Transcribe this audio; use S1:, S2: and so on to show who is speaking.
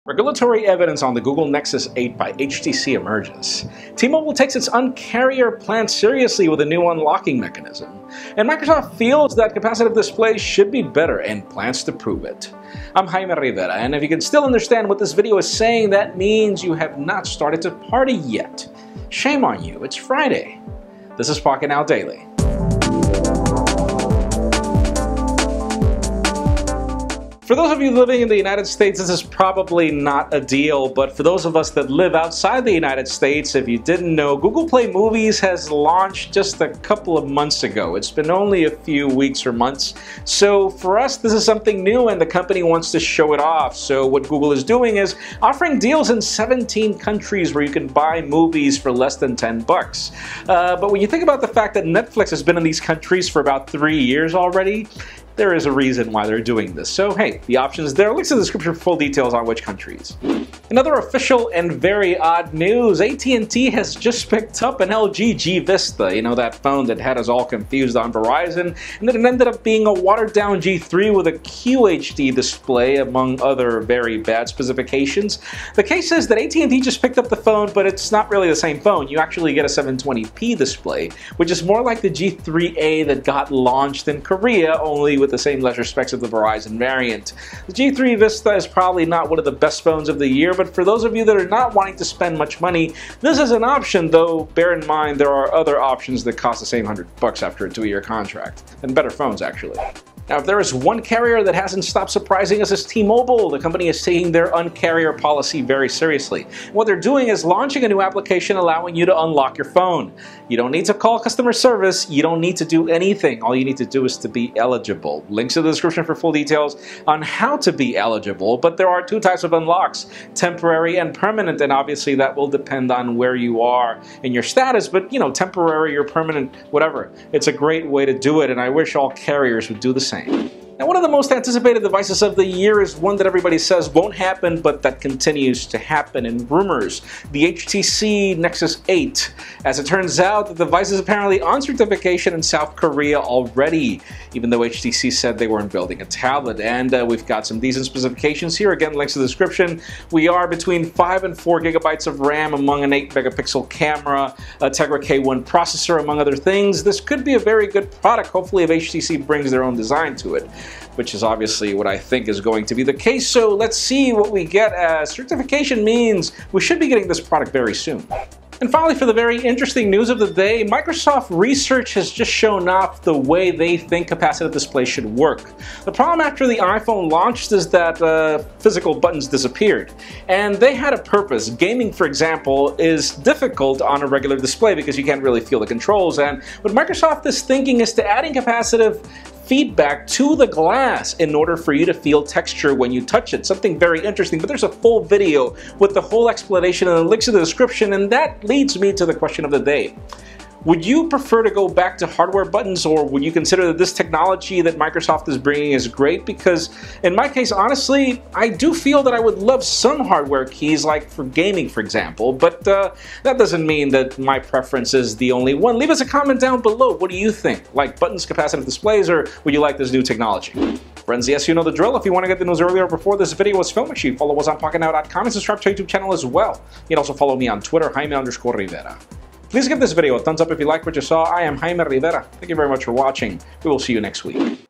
S1: Regulatory evidence on the Google Nexus 8 by HTC emerges. T-Mobile takes its uncarrier plan seriously with a new unlocking mechanism. And Microsoft feels that capacitive displays should be better and plans to prove it. I'm Jaime Rivera, and if you can still understand what this video is saying, that means you have not started to party yet. Shame on you, it's Friday. This is Pocketnow Daily. For those of you living in the United States, this is probably not a deal, but for those of us that live outside the United States, if you didn't know, Google Play Movies has launched just a couple of months ago. It's been only a few weeks or months. So for us, this is something new and the company wants to show it off. So what Google is doing is offering deals in 17 countries where you can buy movies for less than 10 bucks. But when you think about the fact that Netflix has been in these countries for about 3 years already, there is a reason why they're doing this. So hey, the option is there. Links in the description for full details on which countries. Another official and very odd news, AT&T has just picked up an LG-G-Vista, you know, that phone that had us all confused on Verizon, and then it ended up being a watered-down G3 with a QHD display, among other very bad specifications. The case is that AT&T just picked up the phone, but it's not really the same phone. You actually get a 720p display, which is more like the G3A that got launched in Korea, only with the same leisure specs of the Verizon variant. The G3 Vista is probably not one of the best phones of the year, but for those of you that are not wanting to spend much money, this is an option, though bear in mind there are other options that cost the same $100 after a 2-year contract, and better phones actually. Now, if there is one carrier that hasn't stopped surprising us, it's T-Mobile. The company is taking their uncarrier policy very seriously. What they're doing is launching a new application allowing you to unlock your phone. You don't need to call customer service. You don't need to do anything. All you need to do is to be eligible. Links in the description for full details on how to be eligible. But there are two types of unlocks, temporary and permanent, and obviously that will depend on where you are in your status. But, you know, temporary or permanent, whatever. It's a great way to do it, and I wish all carriers would do the same. Now, one of the most anticipated devices of the year is one that everybody says won't happen, but that continues to happen in rumors, the HTC Nexus 8. As it turns out, the device is apparently on certification in South Korea already, even though HTC said they weren't building a tablet. And we've got some decent specifications here. Again, links in the description. We are between 5 and 4 gigabytes of RAM among an 8-megapixel camera, a Tegra K1 processor, among other things. This could be a very good product, hopefully, if HTC brings their own design to it, which is obviously what I think is going to be the case. So let's see what we get, as certification means we should be getting this product very soon. And finally, for the very interesting news of the day, Microsoft research has just shown off the way they think capacitive displays should work. The problem after the iPhone launched is that physical buttons disappeared. And they had a purpose. Gaming, for example, is difficult on a regular display because you can't really feel the controls. And what Microsoft is thinking is to adding capacitive feedback to the glass in order for you to feel texture when you touch it. Something very interesting, but there's a full video with the whole explanation and the links in the description, and that leads me to the question of the day. Would you prefer to go back to hardware buttons, or would you consider that this technology that Microsoft is bringing is great? Because in my case, honestly, I do feel that I would love some hardware keys, like for gaming, for example, but that doesn't mean that my preference is the only one. Leave us a comment down below. What do you think? Like buttons, capacitive displays, or would you like this new technology? Friends, yes, you know the drill. If you want to get the news earlier before this video was filmed, make sure you follow us on Pocketnow.com and subscribe to our YouTube channel as well. You can also follow me on Twitter, Jaime_Rivera. Please give this video a thumbs up if you liked what you saw. I am Jaime Rivera. Thank you very much for watching. We will see you next week.